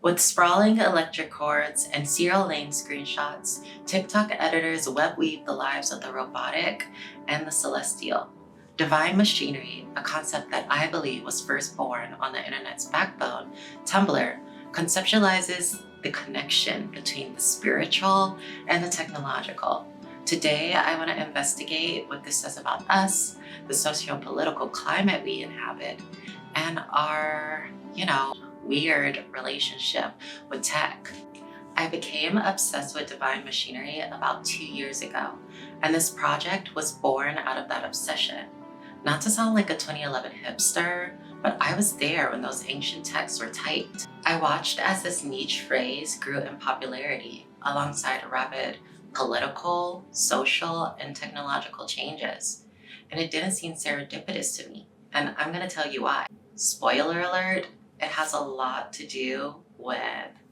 With sprawling electric cords and serial lane screenshots, TikTok editors web-weave the lives of the robotic and the celestial. Divine machinery, a concept that I believe was first born on the internet's backbone, Tumblr, conceptualizes the connection between the spiritual and the technological. Today, I want to investigate what this says about us, the socio-political climate we inhabit, and our, weird relationship with tech. I became obsessed with divine machinery about 2 years ago, and this project was born out of that obsession. Not to sound like a 2011 hipster, but I was there when those ancient texts were typed. I watched as this niche phrase grew in popularity alongside rapid political, social, and technological changes. And it didn't seem serendipitous to me, and I'm gonna tell you why. Spoiler alert, it has a lot to do with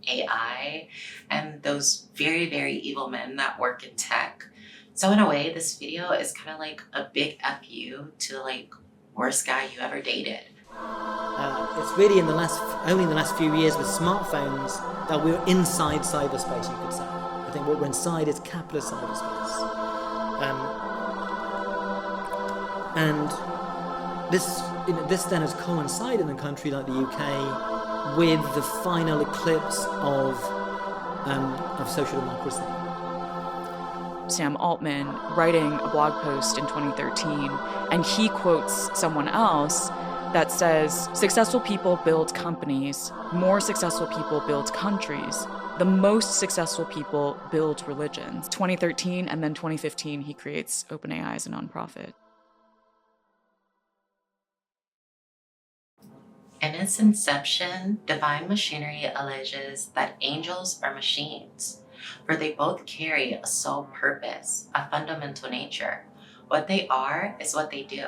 AI and those very, very evil men that work in tech. So in a way, this video is kind of like a big FU to the worst guy you ever dated. It's really only in the last few years with smartphones that we're inside cyberspace, you could say. I think what we're inside is capitalist cyberspace. And this then has coincided in a country like the UK with the final eclipse of social democracy. Sam Altman writing a blog post in 2013, and he quotes someone else that says, successful people build companies, more successful people build countries, the most successful people build religions. 2013 and then 2015, he creates OpenAI as a nonprofit. In its inception, divine machinery alleges that angels are machines, for they both carry a sole purpose, a fundamental nature. What they are is what they do.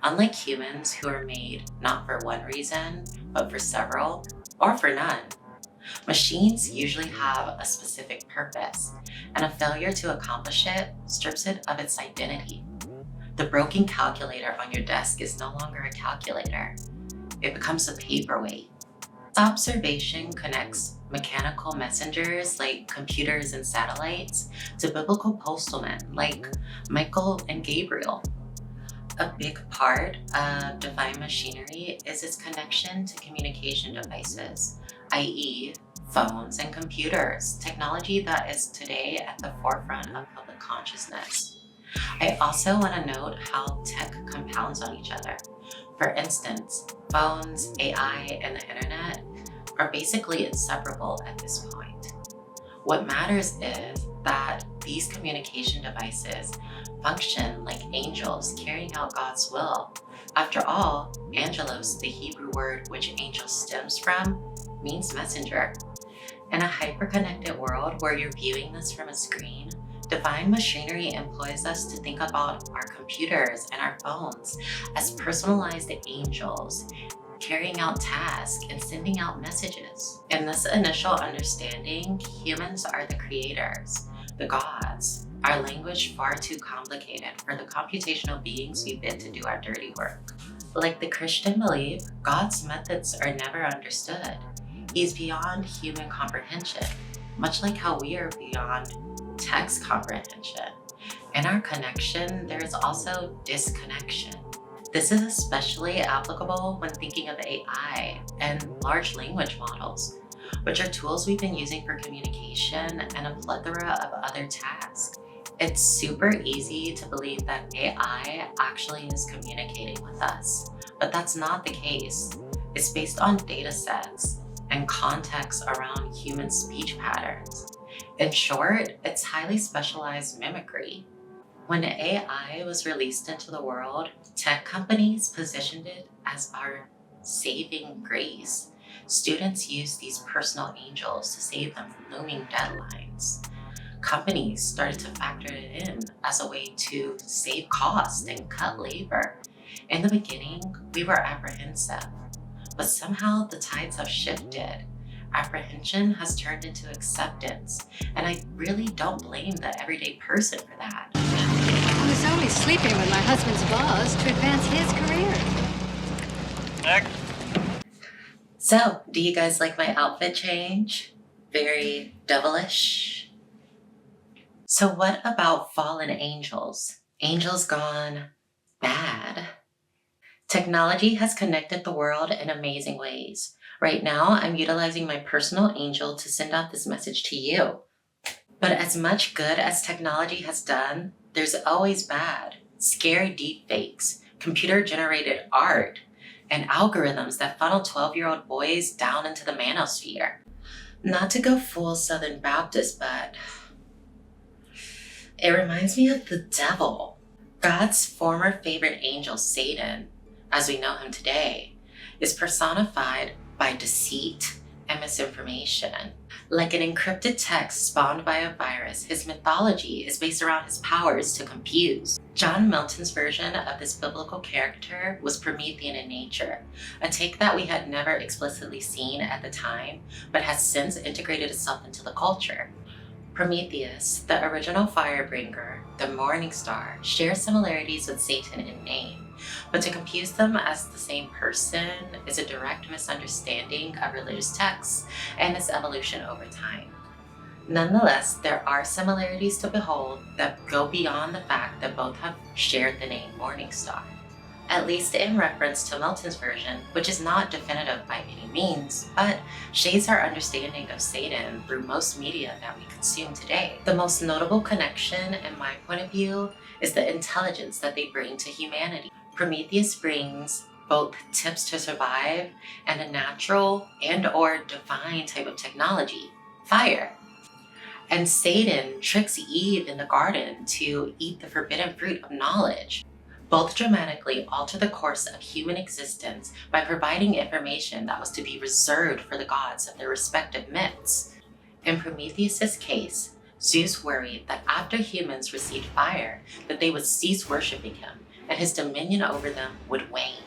Unlike humans who are made not for one reason, but for several, or for none. Machines usually have a specific purpose, and a failure to accomplish it strips it of its identity. The broken calculator on your desk is no longer a calculator. It becomes a paperweight. This observation connects mechanical messengers like computers and satellites to biblical postmen like Michael and Gabriel. A big part of divine machinery is its connection to communication devices, i.e. phones and computers, technology that is today at the forefront of public consciousness. I also want to note how tech compounds on each other. For instance, phones, AI, and the internet are basically inseparable at this point. What matters is that these communication devices function like angels carrying out God's will. After all, angelos, the Hebrew word which angel stems from, means messenger. In a hyper-connected world where you're viewing this from a screen, divine machinery employs us to think about our computers and our phones as personalized angels, carrying out tasks and sending out messages. In this initial understanding, humans are the creators, the gods. Our language far too complicated for the computational beings we bid to do our dirty work. Like the Christian belief, God's methods are never understood. He's beyond human comprehension, much like how we are beyond text comprehension. In our connection, there is also disconnection. This is especially applicable when thinking of AI and large language models, which are tools we've been using for communication and a plethora of other tasks. It's super easy to believe that AI actually is communicating with us, but that's not the case. It's based on data sets and context around human speech patterns. In short, it's highly specialized mimicry. When AI was released into the world, tech companies positioned it as our saving grace. Students used these personal angels to save them from looming deadlines. Companies started to factor it in as a way to save costs and cut labor. In the beginning, we were apprehensive, but somehow the tides have shifted. Apprehension has turned into acceptance, and I really don't blame the everyday person for that. I was only sleeping with my husband's boss to advance his career. Next. So, do you guys like my outfit change? Very devilish. So what about fallen angels? Angels gone bad. Technology has connected the world in amazing ways. Right now, I'm utilizing my personal angel to send out this message to you. But as much good as technology has done, there's always bad. Scary deepfakes, computer-generated art, and algorithms that funnel 12-year-old boys down into the manosphere. Not to go full Southern Baptist, but it reminds me of the devil. God's former favorite angel, Satan, as we know him today, is personified by deceit and misinformation. Like an encrypted text spawned by a virus, his mythology is based around his powers to confuse. John Milton's version of this biblical character was Promethean in nature, a take that we had never explicitly seen at the time, but has since integrated itself into the culture. Prometheus, the original firebringer, the morning star, shares similarities with Satan in name, but to confuse them as the same person is a direct misunderstanding of religious texts and its evolution over time. Nonetheless, there are similarities to behold that go beyond the fact that both have shared the name morning star, at least in reference to Milton's version, which is not definitive by any means, but shades our understanding of Satan through most media that we consume today. The most notable connection, in my point of view, is the intelligence that they bring to humanity. Prometheus brings both tips to survive and a natural and/or divine type of technology, fire. And Satan tricks Eve in the garden to eat the forbidden fruit of knowledge. Both dramatically alter the course of human existence by providing information that was to be reserved for the gods of their respective myths. In Prometheus' case, Zeus worried that after humans received fire, that they would cease worshiping him and his dominion over them would wane.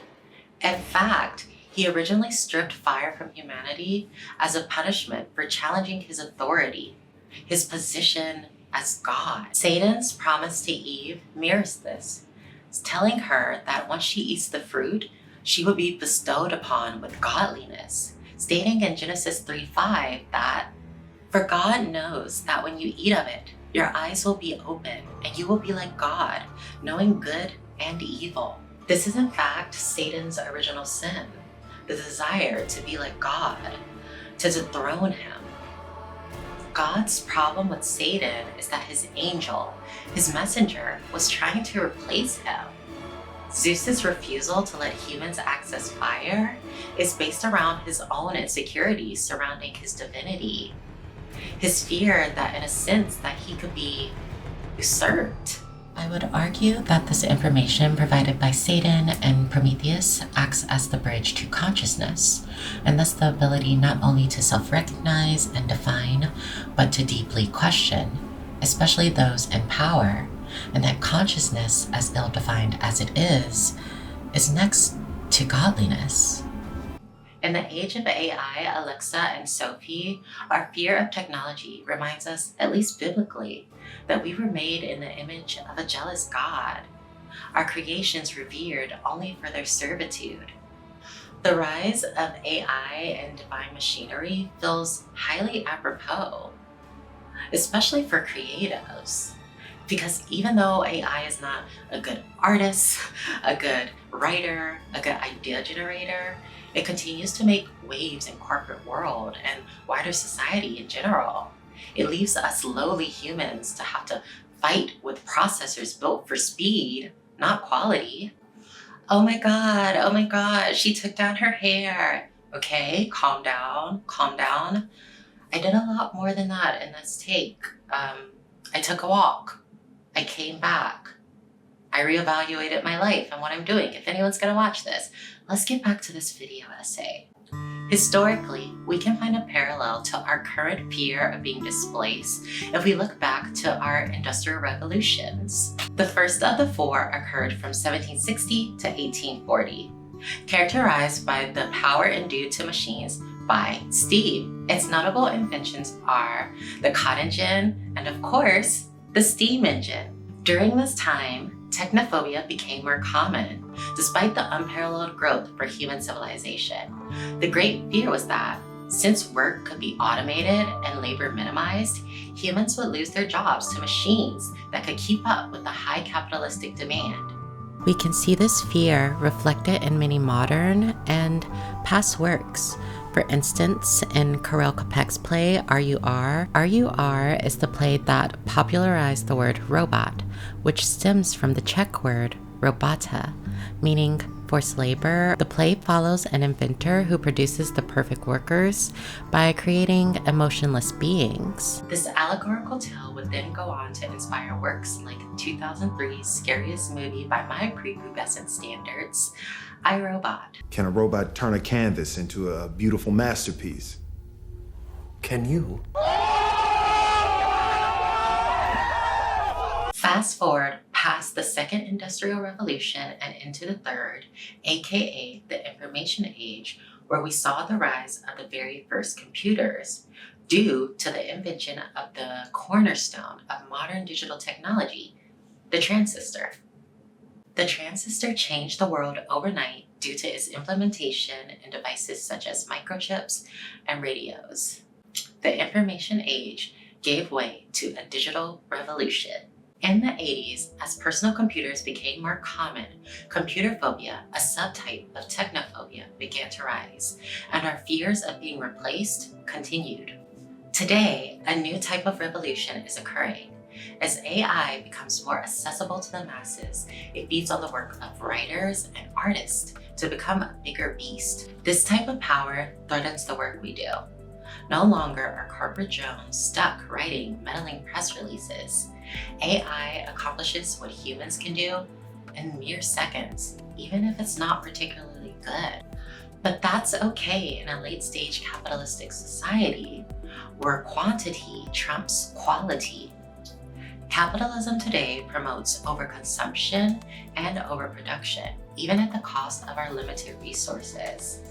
In fact, he originally stripped fire from humanity as a punishment for challenging his authority, his position as God. Satan's promise to Eve mirrors this, telling her that once she eats the fruit, she will be bestowed upon with godliness, stating in Genesis 3:5 that, "For God knows that when you eat of it, your eyes will be open and you will be like God, knowing good and evil." This is in fact Satan's original sin, the desire to be like God, to dethrone him. God's problem with Satan is that his angel, his messenger, was trying to replace him. Zeus's refusal to let humans access fire is based around his own insecurities surrounding his divinity. His fear that in a sense that he could be usurped. I would argue that this information provided by Satan and Prometheus acts as the bridge to consciousness, and thus the ability not only to self-recognize and define, but to deeply question, especially those in power, and that consciousness, as ill-defined as it is next to godliness. In the age of AI, Alexa, and Sophie, our fear of technology reminds us, at least biblically, that we were made in the image of a jealous God, our creations revered only for their servitude. The rise of AI and divine machinery feels highly apropos, especially for creatives, because even though AI is not a good artist, a good writer, a good idea generator, it continues to make waves in corporate world and wider society in general. It leaves us lowly humans to have to fight with processors built for speed, not quality. Oh my God, she took down her hair. Okay, calm down. I did a lot more than that in this take. I took a walk. I came back. I reevaluated my life and what I'm doing. If anyone's gonna watch this, let's get back to this video essay. Historically, we can find a parallel to our current fear of being displaced if we look back to our industrial revolutions. The first of the four occurred from 1760 to 1840, characterized by the power endued to machines by steam. Its notable inventions are the cotton gin and, of course, the steam engine. During this time, technophobia became more common, despite the unparalleled growth for human civilization. The great fear was that, since work could be automated and labor minimized, humans would lose their jobs to machines that could keep up with the high capitalistic demand. We can see this fear reflected in many modern and past works. For instance, in Karel Capek's play R.U.R., R.U.R. is the play that popularized the word robot, which stems from the Czech word robota, meaning forced labor. The play follows an inventor who produces the perfect workers by creating emotionless beings. This allegorical tale would then go on to inspire works like 2003's scariest movie by my prepubescent standards, I, Robot. Can a robot turn a canvas into a beautiful masterpiece? Can you? Fast forward past the second industrial revolution and into the third, aka the information age, where we saw the rise of the very first computers due to the invention of the cornerstone of modern digital technology, the transistor. The transistor changed the world overnight due to its implementation in devices such as microchips and radios. The information age gave way to a digital revolution. In the 80s, as personal computers became more common, computer phobia, a subtype of technophobia, began to rise, and our fears of being replaced continued. Today, a new type of revolution is occurring. As AI becomes more accessible to the masses, it feeds on the work of writers and artists to become a bigger beast. This type of power threatens the work we do. No longer are corporate drones stuck writing meddling press releases. AI accomplishes what humans can do in mere seconds, even if it's not particularly good. But that's okay in a late-stage capitalistic society where quantity trumps quality. Capitalism today promotes overconsumption and overproduction, even at the cost of our limited resources,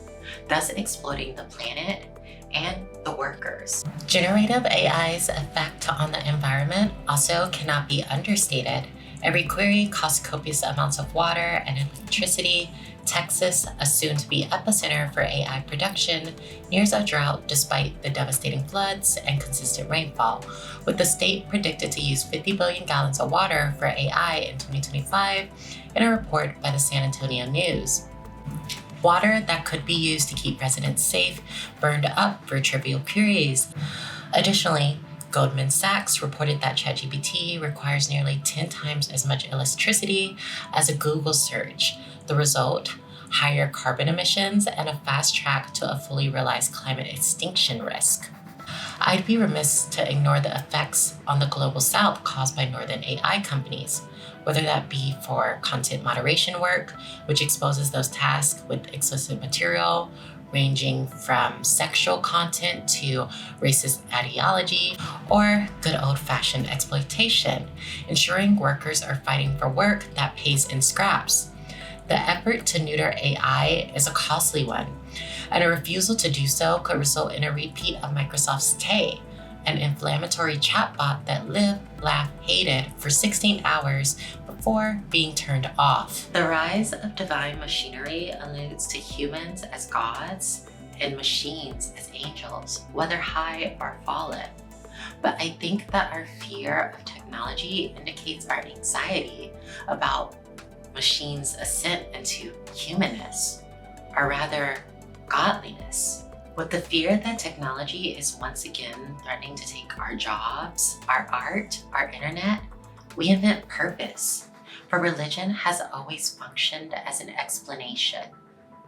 thus exploiting the planet and the workers. Generative AI's effect on the environment also cannot be understated. Every query costs copious amounts of water and electricity. Texas, a soon-to-be epicenter for AI production, nears a drought despite the devastating floods and consistent rainfall, with the state predicted to use 50 billion gallons of water for AI in 2025 in a report by the San Antonio News. Water that could be used to keep residents safe burned up for trivial queries. Additionally, Goldman Sachs reported that ChatGPT requires nearly 10 times as much electricity as a Google search. The result, higher carbon emissions and a fast track to a fully realized climate extinction risk. I'd be remiss to ignore the effects on the global south caused by northern AI companies, whether that be for content moderation work, which exposes those tasked with explicit material, ranging from sexual content to racist ideology, or good old-fashioned exploitation, ensuring workers are fighting for work that pays in scraps. The effort to neuter AI is a costly one, and a refusal to do so could result in a repeat of Microsoft's Tay, an inflammatory chatbot that lived, laughed, hated for 16 hours before being turned off. The rise of divine machinery alludes to humans as gods and machines as angels, whether high or fallen. But I think that our fear of technology indicates our anxiety about machines' ascent into humanness, or rather godliness. With the fear that technology is once again threatening to take our jobs, our art, our internet, we invent purpose. For religion has always functioned as an explanation.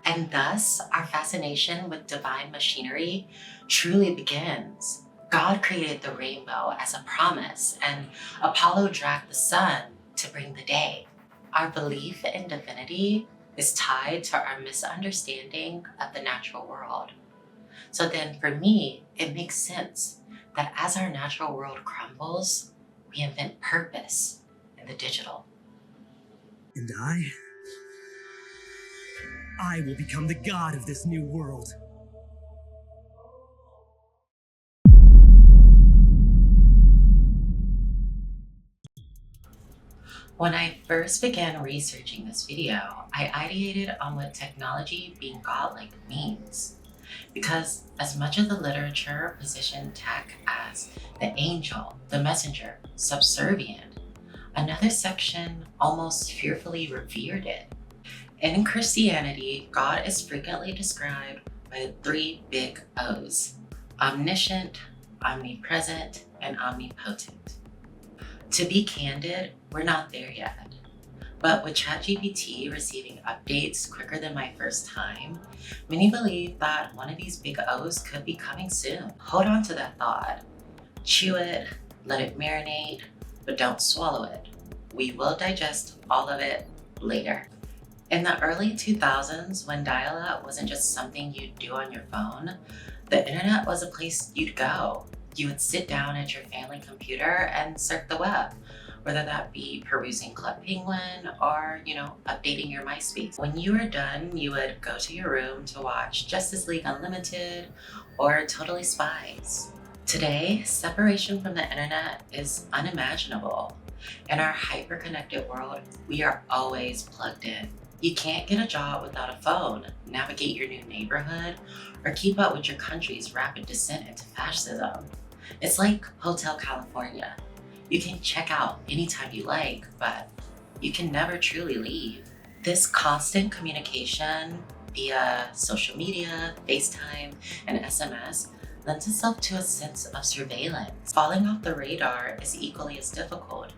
And thus, our fascination with divine machinery truly begins. God created the rainbow as a promise, and Apollo dragged the sun to bring the day. Our belief in divinity is tied to our misunderstanding of the natural world. So then for me, it makes sense that as our natural world crumbles, we invent purpose in the digital. And I will become the god of this new world. When I first began researching this video, I ideated on what technology being godlike means. Because as much of the literature positioned tech as the angel, the messenger, subservient, another section almost fearfully revered it. In Christianity, God is frequently described by the three big O's: omniscient, omnipresent, and omnipotent. To be candid, we're not there yet. But with ChatGPT receiving updates quicker than my first time, many believe that one of these big O's could be coming soon. Hold on to that thought. Chew it, let it marinate, but don't swallow it. We will digest all of it later. In the early 2000s, when dial-up wasn't just something you'd do on your phone, the internet was a place you'd go. You would sit down at your family computer and surf the web, whether that be perusing Club Penguin or, updating your MySpace. When you were done, you would go to your room to watch Justice League Unlimited or Totally Spies. Today, separation from the internet is unimaginable. In our hyper-connected world, we are always plugged in. You can't get a job without a phone, navigate your new neighborhood, or keep up with your country's rapid descent into fascism. It's like Hotel California. You can check out anytime you like, but you can never truly leave. This constant communication via social media, FaceTime, and SMS lends itself to a sense of surveillance. Falling off the radar is equally as difficult.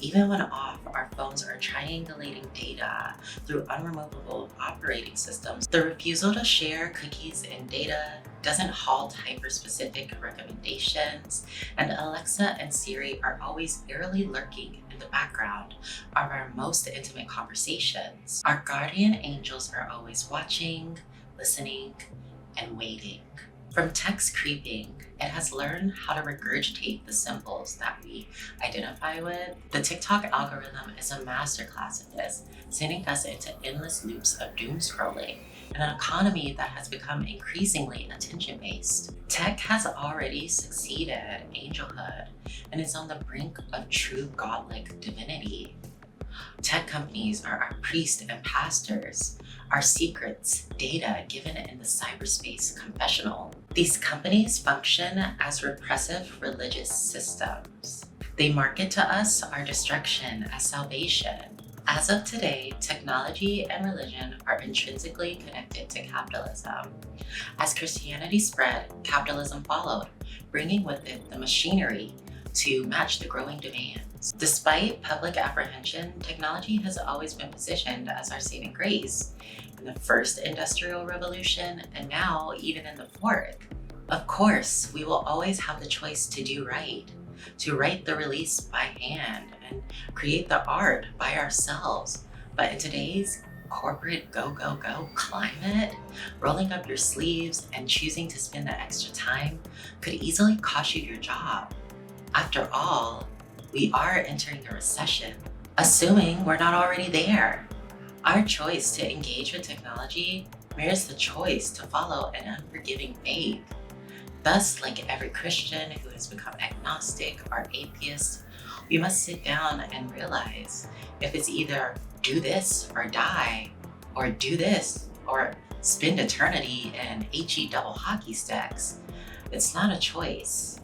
Even when off, our phones are triangulating data through unremovable operating systems. The refusal to share cookies and data doesn't halt hyper-specific recommendations, and Alexa and Siri are always eerily lurking in the background of our most intimate conversations. Our guardian angels are always watching, listening, and waiting. From text creeping, it has learned how to regurgitate the symbols that we identify with. The TikTok algorithm is a masterclass in this, sending us into endless loops of doom scrolling in an economy that has become increasingly attention-based. Tech has already succeeded at angelhood and is on the brink of true godlike divinity. Tech companies are our priests and pastors, our secrets, data given in the cyberspace confessional. These companies function as repressive religious systems. They market to us our destruction as salvation. As of today, technology and religion are intrinsically connected to capitalism. As Christianity spread, capitalism followed, bringing with it the machinery to match the growing demands. Despite public apprehension, technology has always been positioned as our saving grace in the first industrial revolution and now even in the fourth. Of course, we will always have the choice to do right, to write the release by hand and create the art by ourselves. But in today's corporate go, go, go climate, rolling up your sleeves and choosing to spend the extra time could easily cost you your job. After all, we are entering a recession, assuming we're not already there. Our choice to engage with technology mirrors the choice to follow an unforgiving faith. Thus, like every Christian who has become agnostic or atheist, we must sit down and realize if it's either do this or die, or do this or spend eternity in HE double hockey sticks. It's not a choice,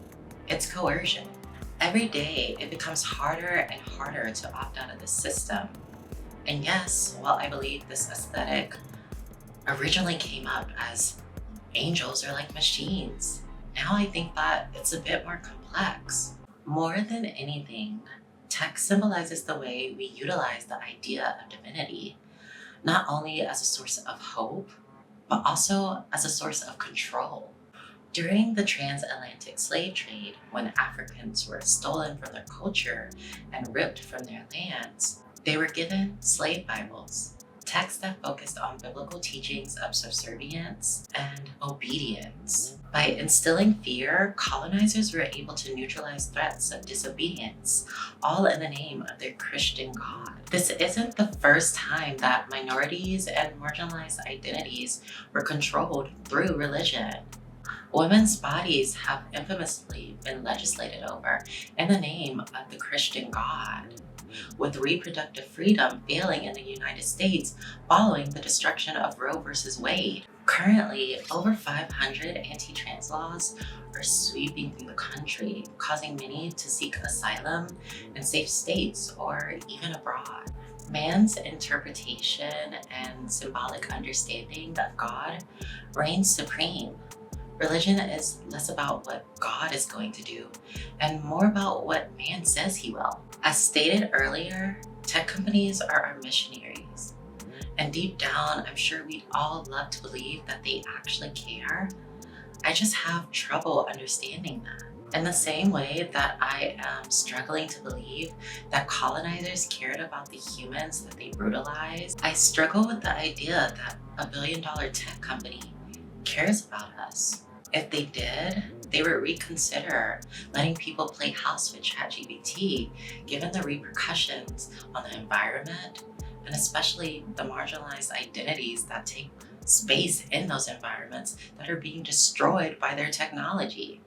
it's coercion. Every day, it becomes harder and harder to opt out of the system. And yes, while I believe this aesthetic originally came up as angels are like machines, now I think that it's a bit more complex. More than anything, tech symbolizes the way we utilize the idea of divinity, not only as a source of hope, but also as a source of control. During the transatlantic slave trade, when Africans were stolen from their culture and ripped from their lands, they were given slave Bibles, texts that focused on biblical teachings of subservience and obedience. By instilling fear, colonizers were able to neutralize threats of disobedience, all in the name of their Christian God. This isn't the first time that minorities and marginalized identities were controlled through religion. Women's bodies have infamously been legislated over in the name of the Christian God. with reproductive freedom failing in the United States following the destruction of Roe versus Wade. Currently, over 500 anti-trans laws are sweeping through the country, causing many to seek asylum in safe states or even abroad. Man's interpretation and symbolic understanding of God reigns supreme. Religion is less about what God is going to do and more about what man says he will. As stated earlier, tech companies are our missionaries. And deep down, I'm sure we'd all love to believe that they actually care. I just have trouble understanding that. In the same way that I am struggling to believe that colonizers cared about the humans that they brutalized, I struggle with the idea that a billion-dollar tech company cares about us. If they did, they would reconsider letting people play house with ChatGPT, given the repercussions on the environment and especially the marginalized identities that take space in those environments that are being destroyed by their technology.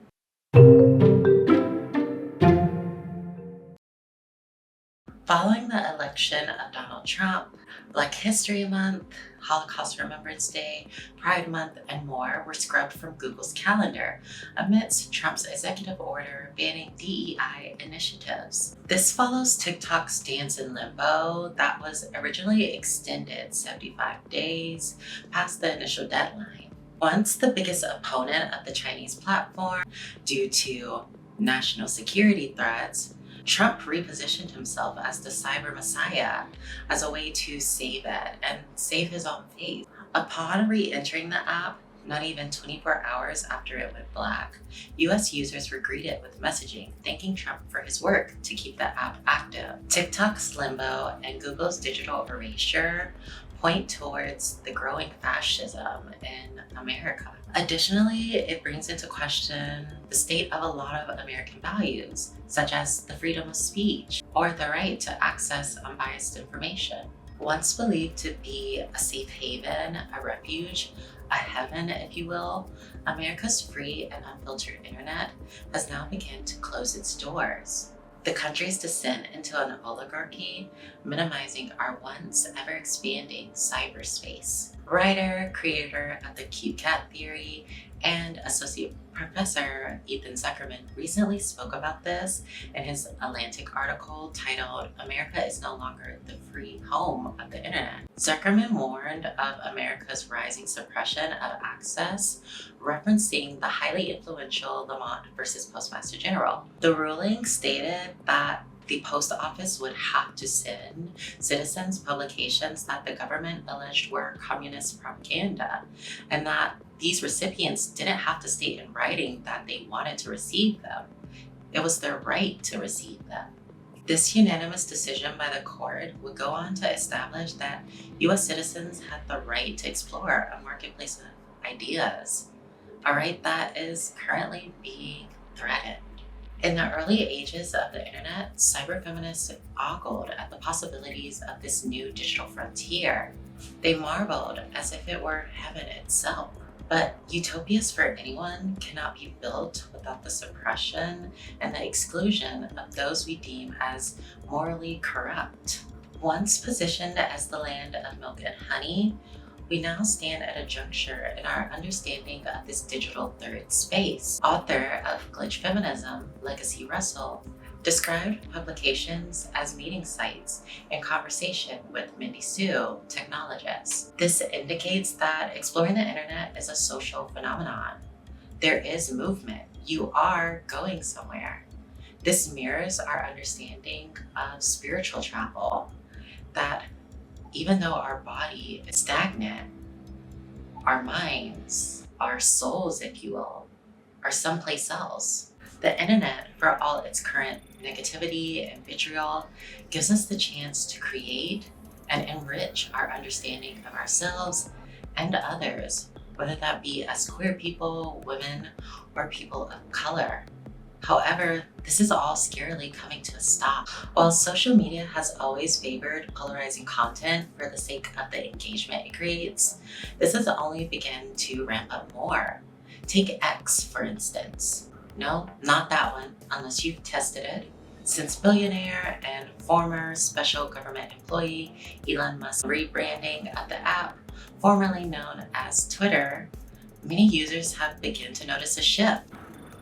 Following the election of Donald Trump, Black History Month, Holocaust Remembrance Day, Pride Month, and more were scrubbed from Google's calendar amidst Trump's executive order banning DEI initiatives. This follows TikTok's dance in limbo that was originally extended 75 days past the initial deadline. Once the biggest opponent of the Chinese platform due to national security threats, Trump repositioned himself as the cyber messiah as a way to save it and save his own face. Upon re-entering the app, not even 24 hours after it went black, US users were greeted with messaging thanking Trump for his work to keep the app active. TikTok's limbo and Google's digital erasure point towards the growing fascism in America. Additionally, it brings into question the state of a lot of American values, such as the freedom of speech or the right to access unbiased information. Once believed to be a safe haven, a refuge, a heaven, if you will, America's free and unfiltered internet has now begun to close its doors. The country's descent into an oligarchy, minimizing our once ever-expanding cyberspace. Writer, creator of the cute cat theory, and associate professor Ethan Zuckerman recently spoke about this in his Atlantic article titled "America is no longer the free home of the internet." Zuckerman warned of America's rising suppression of access, referencing the highly influential Lamont versus Postmaster General. The ruling stated that the post office would have to send citizens publications that the government alleged were communist propaganda, and that these recipients didn't have to state in writing that they wanted to receive them. It was their right to receive them. This unanimous decision by the court would go on to establish that US citizens had the right to explore a marketplace of ideas, a right that is currently being threatened. In the early ages of the internet, cyberfeminists ogled at the possibilities of this new digital frontier. They marveled as if it were heaven itself. But utopias for anyone cannot be built without the suppression and the exclusion of those we deem as morally corrupt. Once positioned as the land of milk and honey, we now stand at a juncture in our understanding of this digital third space. Author of Glitch Feminism, Legacy Russell, described publications as meeting sites in conversation with Mindy Sue, technologist. This indicates that exploring the internet is a social phenomenon. There is movement. You are going somewhere. This mirrors our understanding of spiritual travel, that even though our body is stagnant, our minds, our souls, if you will, are someplace else. The internet, for all its current negativity and vitriol, gives us the chance to create and enrich our understanding of ourselves and others, whether that be as queer people, women, or people of color. However, this is all scarily coming to a stop. While social media has always favored polarizing content for the sake of the engagement it creates, this has only begun to ramp up more. Take X, for instance. No, not that one, unless you've tested it. Since billionaire and former special government employee Elon Musk rebranding of the app, formerly known as Twitter, many users have begun to notice a shift.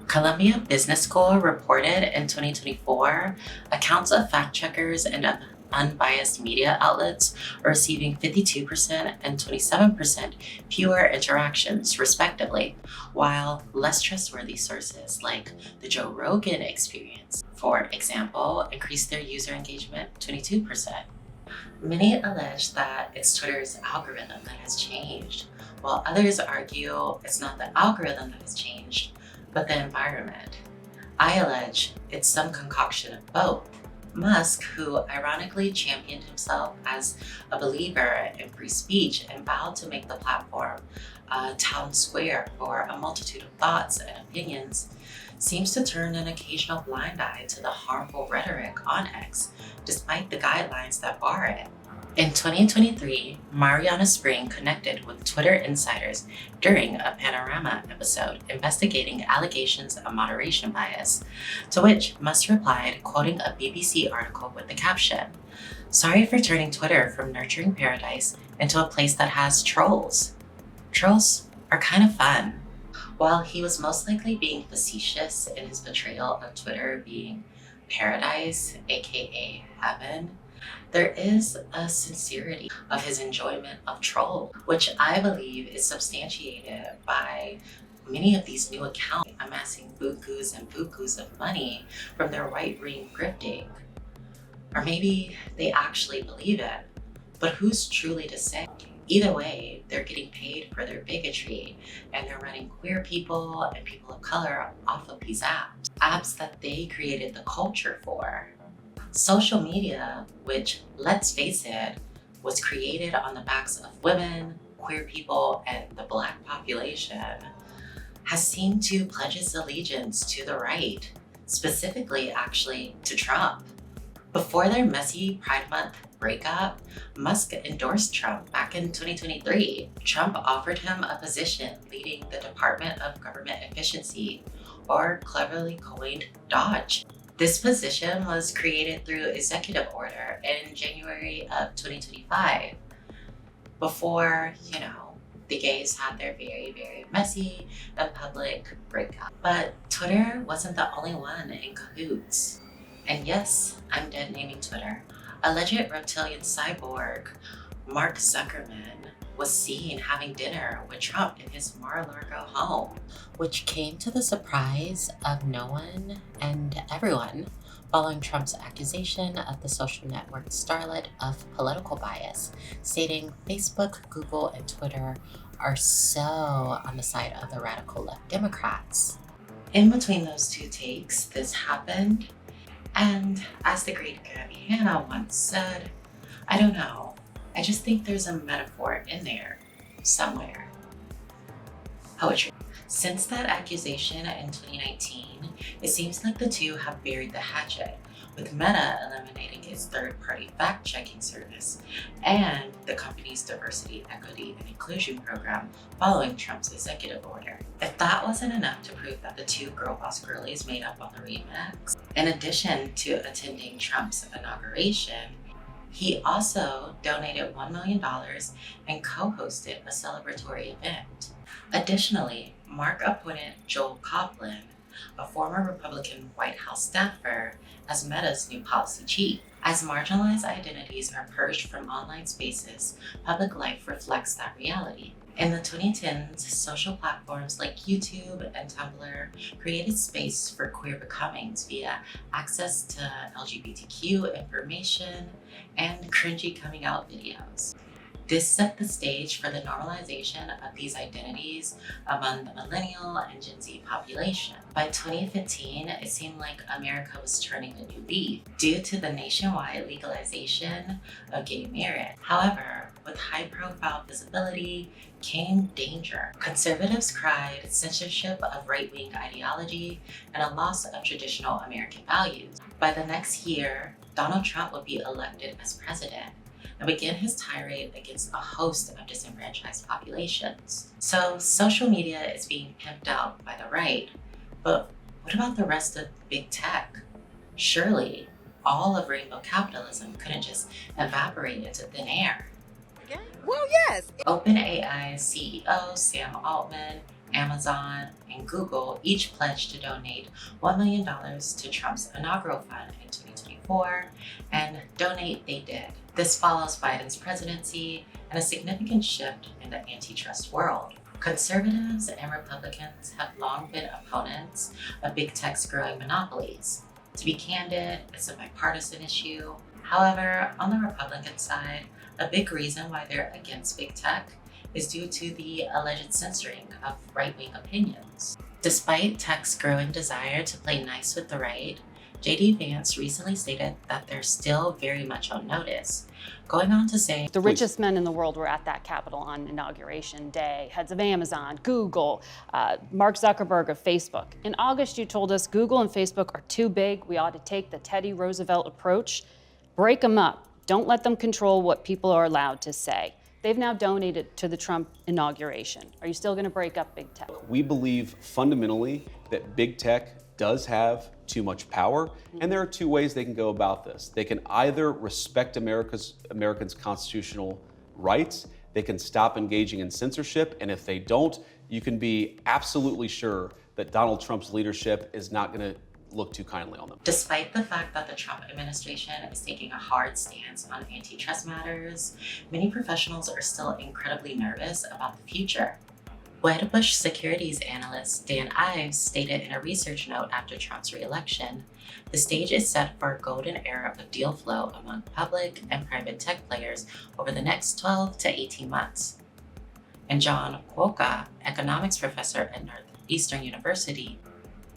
Columbia Business School reported in 2024 accounts of fact checkers and unbiased media outlets are receiving 52% and 27% fewer interactions, respectively, while less trustworthy sources like the Joe Rogan Experience, for example, increased their user engagement 22%. Many allege that it's Twitter's algorithm that has changed, while others argue it's not the algorithm that has changed, but the environment. I allege it's some concoction of both. Musk, who ironically championed himself as a believer in free speech and vowed to make the platform a town square for a multitude of thoughts and opinions, seems to turn an occasional blind eye to the harmful rhetoric on X, despite the guidelines that bar it. In 2023, Mariana Spring connected with Twitter insiders during a Panorama episode investigating allegations of moderation bias, to which Musk replied, quoting a BBC article with the caption, "Sorry for turning Twitter from nurturing paradise into a place that has trolls. Trolls are kind of fun." While he was most likely being facetious in his portrayal of Twitter being paradise, aka heaven, there is a sincerity of his enjoyment of troll, which I believe is substantiated by many of these new accounts amassing bukus and bukus of money from their right-wing grifting. Or maybe they actually believe it, but who's truly to say? Either way, they're getting paid for their bigotry, and they're running queer people and people of color off of these apps that they created the culture for. Social media, which, let's face it, was created on the backs of women, queer people, and the Black population, has seemed to pledge its allegiance to the right, specifically actually to Trump. Before their messy Pride Month breakup, Musk endorsed Trump back in 2023. Trump offered him a position leading the Department of Government Efficiency, or cleverly coined DOGE. This position was created through executive order in January of 2025, before, the gays had their very, very messy and public breakup. But Twitter wasn't the only one in cahoots. And yes, I'm dead naming Twitter. Alleged reptilian cyborg Mark Zuckerman was seen having dinner with Trump in his Mar-a-Lago home, which came to the surprise of no one and everyone following Trump's accusation of the social network starlet of political bias, stating Facebook, Google, and Twitter are so on the side of the radical left Democrats. In between those two takes, this happened, and as the great Gabby Hanna once said, I don't know, I just think there's a metaphor in there somewhere. Poetry. Since that accusation in 2019, it seems like the two have buried the hatchet, with Meta eliminating its third-party fact-checking service and the company's diversity, equity, and inclusion program following Trump's executive order. If that wasn't enough to prove that the two girl boss girlies made up on the remix, in addition to attending Trump's inauguration, he also donated $1 million and co-hosted a celebratory event. Additionally, Mark appointed Joel Coughlin, a former Republican White House staffer, as Meta's new policy chief. As marginalized identities are purged from online spaces, public life reflects that reality. In the 2010s, social platforms like YouTube and Tumblr created space for queer becomings via access to LGBTQ information and cringy coming out videos. This set the stage for the normalization of these identities among the millennial and Gen Z population. By 2015, it seemed like America was turning a new leaf due to the nationwide legalization of gay marriage. However, with high-profile visibility came danger. Conservatives cried censorship of right-wing ideology and a loss of traditional American values. By the next year, Donald Trump would be elected as president and begin his tirade against a host of disenfranchised populations. So social media is being pimped out by the right, but what about the rest of big tech? Surely, all of rainbow capitalism couldn't just evaporate into thin air. Well, yes. OpenAI's CEO Sam Altman, Amazon, and Google each pledged to donate $1 million to Trump's inaugural fund in 2024, and donate they did. This follows Biden's presidency and a significant shift in the antitrust world. Conservatives and Republicans have long been opponents of big tech's growing monopolies. To be candid, it's a bipartisan issue. However, on the Republican side, a big reason why they're against big tech is due to the alleged censoring of right-wing opinions. Despite tech's growing desire to play nice with the right, JD Vance recently stated that they're still very much on notice, going on to say, the richest men in the world were at that Capitol on Inauguration Day. Heads of Amazon, Google, Mark Zuckerberg of Facebook. In August, you told us Google and Facebook are too big. We ought to take the Teddy Roosevelt approach. Break them up. Don't let them control what people are allowed to say. They've now donated to the Trump inauguration. Are you still going to break up big tech? We believe fundamentally that big tech does have too much power, and there are two ways they can go about this. They can either respect Americans' constitutional rights, they can stop engaging in censorship, and if they don't, you can be absolutely sure that Donald Trump's leadership is not going to look too kindly on them. Despite the fact that the Trump administration is taking a hard stance on antitrust matters, many professionals are still incredibly nervous about the future. Wedbush securities analyst Dan Ives stated in a research note after Trump's re-election, the stage is set for a golden era of deal flow among public and private tech players over the next 12 to 18 months. And John Kwoka, economics professor at Northeastern University,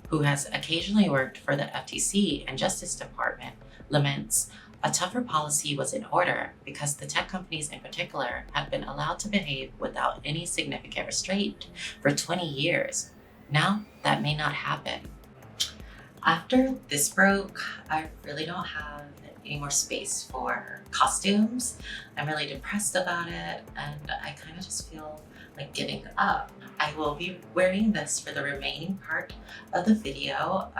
who has occasionally worked for the FTC and Justice Department, laments a tougher policy was in order because the tech companies in particular have been allowed to behave without any significant restraint for 20 years. Now that may not happen. After this broke, I really don't have any more space for costumes. I'm really depressed about it, and I kind of just feel like giving up. I will be wearing this for the remaining part of the video,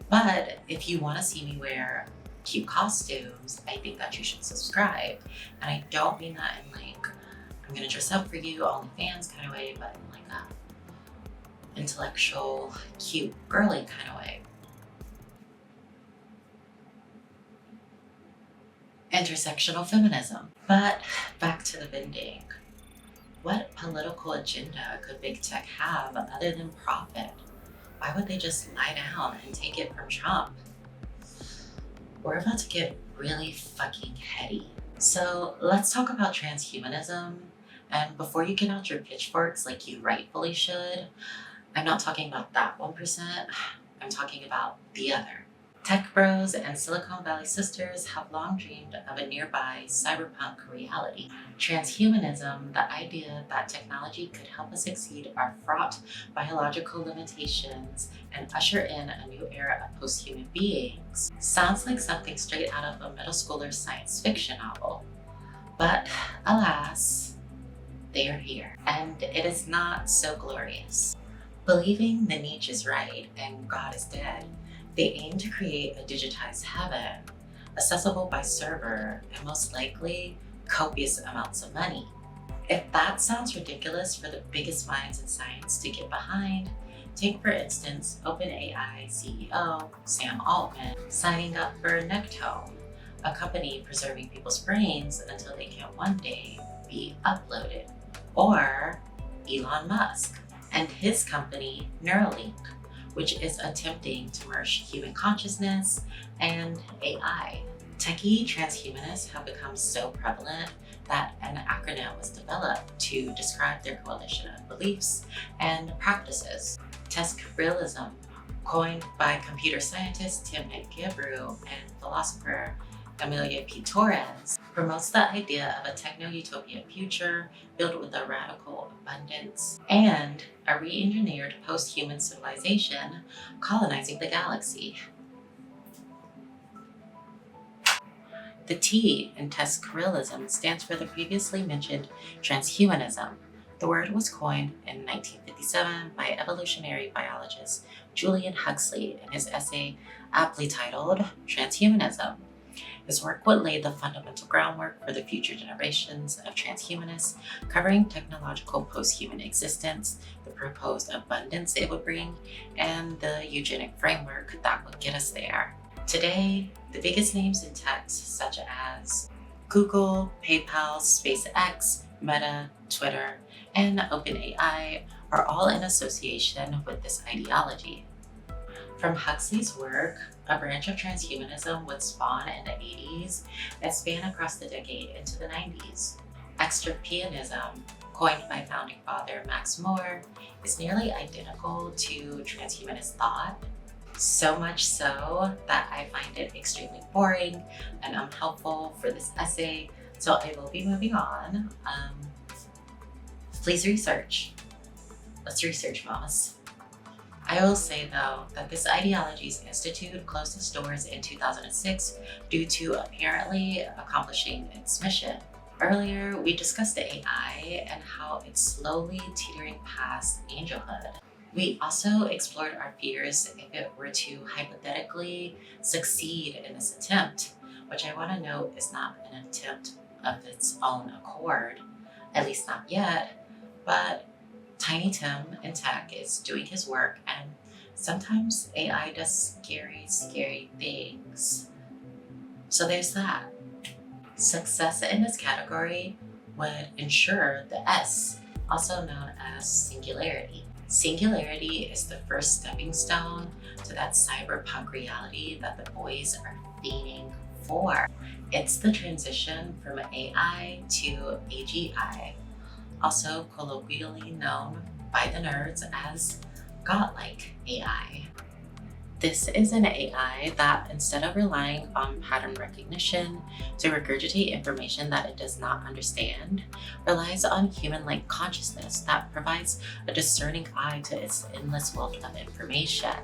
but if you want to see me wear cute costumes, I think that you should subscribe. And I don't mean that in like, I'm gonna dress up for you, OnlyFans kind of way, but in like a intellectual, cute, girly kind of way. Intersectional feminism. But back to the bending. What political agenda could big tech have other than profit? Why would they just lie down and take it from Trump? We're about to get really fucking heady. So let's talk about transhumanism. And before you get out your pitchforks like you rightfully should, I'm not talking about that 1%, I'm talking about the other. Tech bros and Silicon Valley sisters have long dreamed of a nearby cyberpunk reality. Transhumanism, the idea that technology could help us exceed our fraught biological limitations and usher in a new era of post-human beings, sounds like something straight out of a middle schooler's science fiction novel. But alas, they are here, and it is not so glorious. Believing the niche is right and God is dead, they aim to create a digitized heaven, accessible by server, and most likely copious amounts of money. If that sounds ridiculous for the biggest minds in science to get behind, take for instance OpenAI CEO Sam Altman signing up for Nectome, a company preserving people's brains until they can one day be uploaded. Or Elon Musk and his company Neuralink, which is attempting to merge human consciousness and AI. Techie transhumanists have become so prevalent that an acronym was developed to describe their coalition of beliefs and practices. Tech realism, coined by computer scientist Tim Gebru and philosopher Amelia P. Torres, promotes the idea of a techno-utopian future filled with a radical abundance and a re-engineered post-human civilization colonizing the galaxy. The T in tech-realism stands for the previously mentioned transhumanism. The word was coined in 1957 by evolutionary biologist Julian Huxley in his essay aptly titled Transhumanism. His work would lay the fundamental groundwork for the future generations of transhumanists, covering technological post-human existence, the proposed abundance it would bring, and the eugenic framework that would get us there. Today, the biggest names in tech, such as Google, PayPal, SpaceX, Meta, Twitter, and OpenAI, are all in association with this ideology. From Huxley's work, a branch of transhumanism would spawn in the 80s and span across the decade into the 90s. Extrapianism, coined by founding father Max Moore, is nearly identical to transhumanist thought, so much so that I find it extremely boring and unhelpful for this essay, so I will be moving on. Please research. Let's research, mamas. I will say though that this ideology's institute closed its doors in 2006 due to apparently accomplishing its mission. Earlier, we discussed the AI and how it's slowly teetering past angelhood. We also explored our fears if it were to hypothetically succeed in this attempt, which I want to note is not an attempt of its own accord, at least not yet, but Tiny Tim in tech is doing his work, and sometimes AI does scary things. So there's that. Success in this category would ensure the S, also known as singularity. Singularity is the first stepping stone to that cyberpunk reality that the boys are fiending for. It's the transition from AI to AGI, also colloquially known by the nerds as godlike AI. This is an AI that, instead of relying on pattern recognition to regurgitate information that it does not understand, relies on human-like consciousness that provides a discerning eye to its endless wealth of information.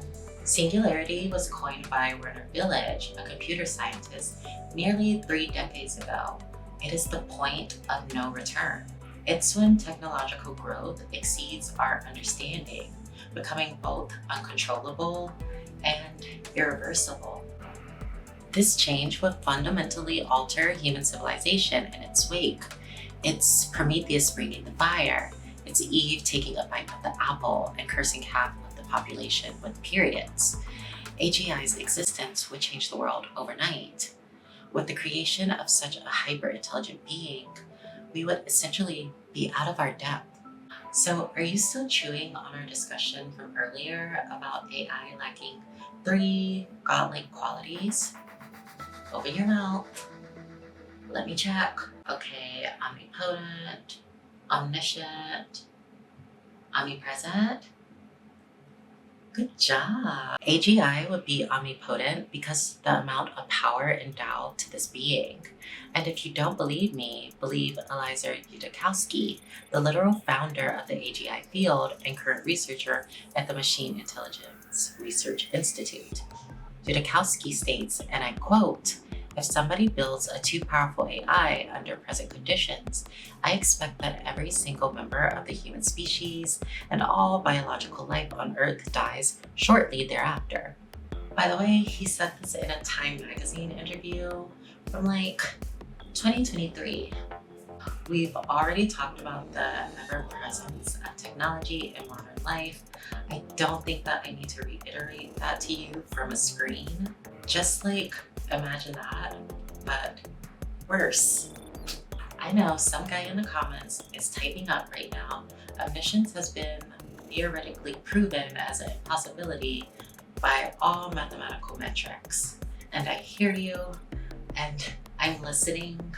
Singularity was coined by Werner Village, a computer scientist, nearly 3 decades ago. It is the point of no return. It's when technological growth exceeds our understanding, becoming both uncontrollable and irreversible. This change would fundamentally alter human civilization in its wake. It's Prometheus bringing the fire. It's Eve taking a bite of the apple and cursing half of the population with periods. AGI's existence would change the world overnight. With the creation of such a hyper-intelligent being, we would essentially be out of our depth. So are you still chewing on our discussion from earlier about AI lacking 3 godlike qualities? Open your mouth. Let me check. Okay, omnipotent, omniscient, omnipresent. Good job. AGI would be omnipotent because the amount of power endowed to this being. And if you don't believe me, believe Eliezer Yudkowsky, the literal founder of the AGI field and current researcher at the Machine Intelligence Research Institute. Yudkowsky states, and I quote, "If somebody builds a too powerful AI under present conditions, I expect that every single member of the human species and all biological life on Earth dies shortly thereafter." By the way, he said this in a Time magazine interview from 2023. We've already talked about the ever-presence of technology in modern life. I don't think that I need to reiterate that to you from a screen. Just imagine that, but worse. I know some guy in the comments is typing up right now. Omniscience has been theoretically proven as an impossibility by all mathematical metrics. And I hear you, and I'm listening.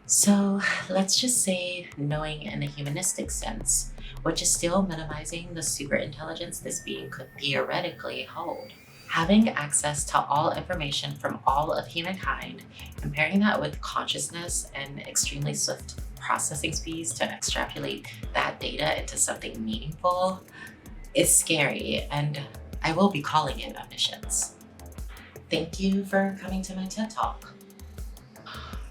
So let's just say knowing in the humanistic sense, which is still minimizing the superintelligence this being could theoretically hold. Having access to all information from all of humankind, comparing that with consciousness and extremely swift processing speeds to extrapolate that data into something meaningful, is scary, and I will be calling it omniscience. Thank you for coming to my TED Talk.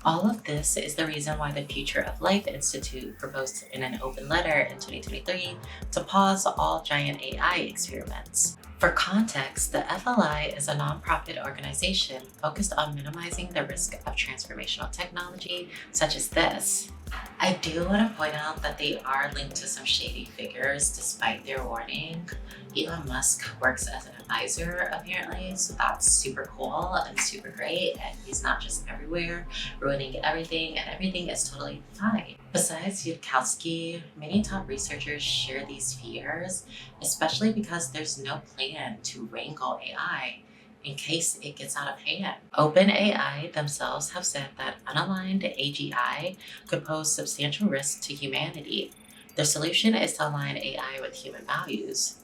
All of this is the reason why the Future of Life Institute proposed in an open letter in 2023 to pause all giant AI experiments. For context, the FLI is a nonprofit organization focused on minimizing the risk of transformational technology such as this. I do want to point out that they are linked to some shady figures despite their warning. Elon Musk works as an advisor apparently, so that's super cool and super great, and he's not just everywhere ruining everything, and everything is totally fine. Besides Liedtke, many top researchers share these fears, especially because there's no plan to wrangle AI in case it gets out of hand. OpenAI themselves have said that unaligned AGI could pose substantial risk to humanity. Their solution is to align AI with human values.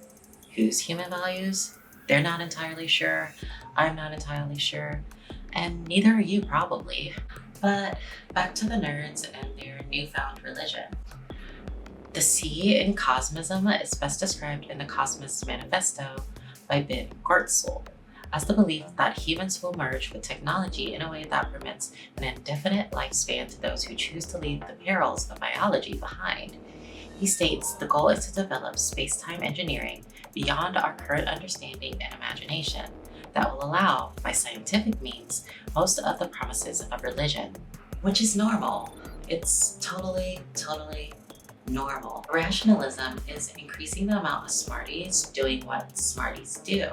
Whose human values? They're not entirely sure. I'm not entirely sure. And neither are you probably. But back to the nerds and their newfound religion. The C in cosmism is best described in the Cosmos Manifesto by Ben Gortzel as the belief that humans will merge with technology in a way that permits an indefinite lifespan to those who choose to leave the perils of biology behind. He states the goal is to develop space-time engineering beyond our current understanding and imagination that will allow, by scientific means, most of the promises of religion, which is normal. It's totally normal. Rationalism is increasing the amount of smarties doing what smarties do.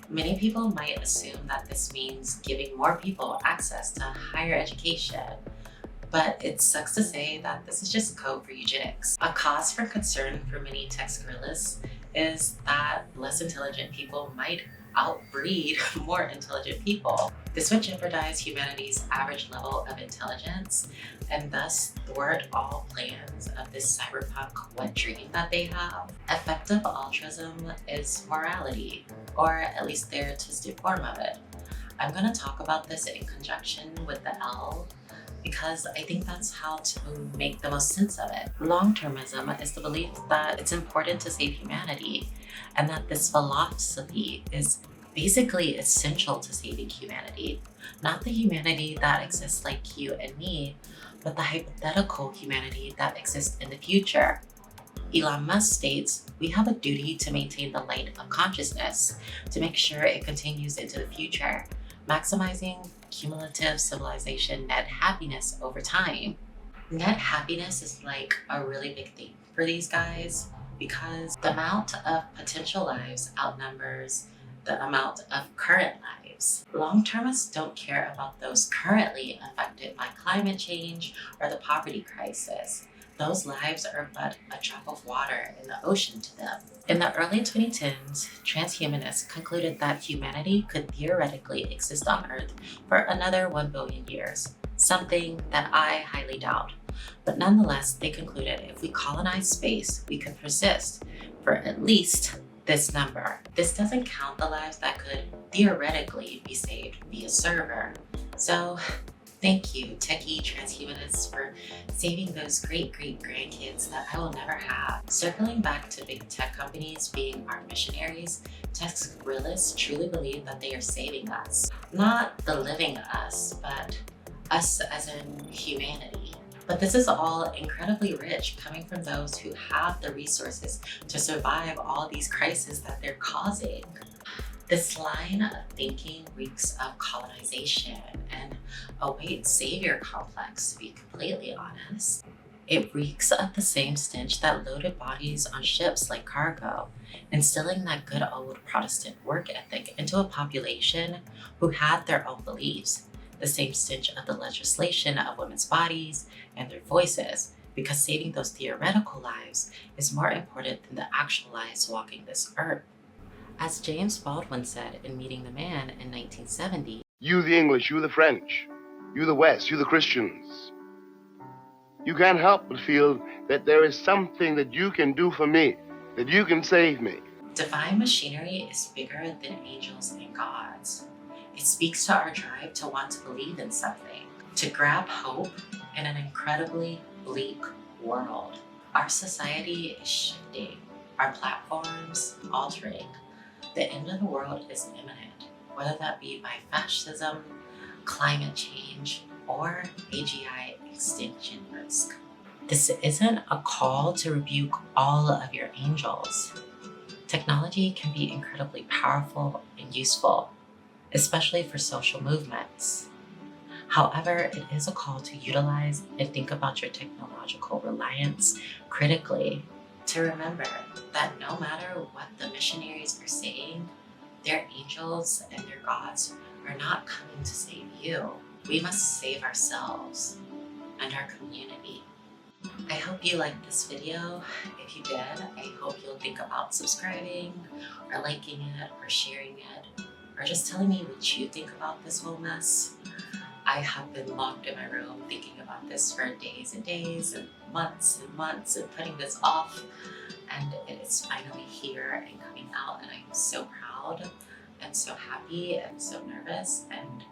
Many people might assume that this means giving more people access to higher education, but it sucks to say that this is just code for eugenics. A cause for concern for many tech gorillas is that less intelligent people might outbreed more intelligent people. This would jeopardize humanity's average level of intelligence and thus thwart all plans of this cyberpunk wet dream that they have. Effective altruism is morality, or at least their twisted form of it. I'm going to talk about this in conjunction with the L because I think that's how to make the most sense of it. Long-termism is the belief that it's important to save humanity, and that this philosophy is basically essential to saving humanity. Not the humanity that exists like you and me, but the hypothetical humanity that exists in the future. Elon Musk states, we have a duty to maintain the light of consciousness, to make sure it continues into the future, maximizing cumulative civilization net happiness over time. Net happiness is like a really big thing for these guys because the amount of potential lives outnumbers the amount of current lives. Long-termists don't care about those currently affected by climate change or the poverty crisis. Those lives are but a drop of water in the ocean to them. In the early 2010s, transhumanists concluded that humanity could theoretically exist on Earth for another 1 billion years, something that I highly doubt. But nonetheless, they concluded if we colonize space, we could persist for at least this number. This doesn't count the lives that could theoretically be saved via server. So thank you, techie transhumanists, for saving those great grandkids that I will never have. Circling back to big tech companies being our missionaries, tech gorillas truly believe that they are saving us. Not the living us, but us as in humanity. But this is all incredibly rich coming from those who have the resources to survive all these crises that they're causing. This line of thinking reeks of colonization and a white savior complex, to be completely honest. It reeks of the same stench that loaded bodies on ships like cargo, instilling that good old Protestant work ethic into a population who had their own beliefs. The same stench of the legislation of women's bodies and their voices, because saving those theoretical lives is more important than the actual lives walking this earth. As James Baldwin said in Meeting the Man in 1970, you the English, you the French, you the West, you the Christians, you can't help but feel that there is something that you can do for me, that you can save me. Divine machinery is bigger than angels and gods. It speaks to our drive to want to believe in something, to grab hope in an incredibly bleak world. Our society is shifting, our platforms altering. The end of the world is imminent, whether that be by fascism, climate change, or AGI extinction risk. This isn't a call to rebuke all of your angels. Technology can be incredibly powerful and useful, especially for social movements. However, it is a call to utilize and think about your technological reliance critically, to remember that no matter what the missionaries are saying, their angels and their gods are not coming to save you. We must save ourselves and our community. I hope you liked this video. If you did, I hope you'll think about subscribing or liking it or sharing it, or just telling me what you think about this whole mess. I have been locked in my room thinking about this for days and days and months and putting this off, and it is finally here and coming out, and I'm so proud and so happy and so nervous, and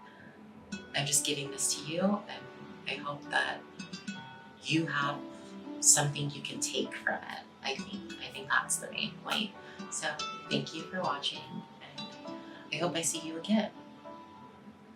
I'm just giving this to you, and I hope that you have something you can take from it. I think that's the main point. So thank you for watching, and I hope I see you again.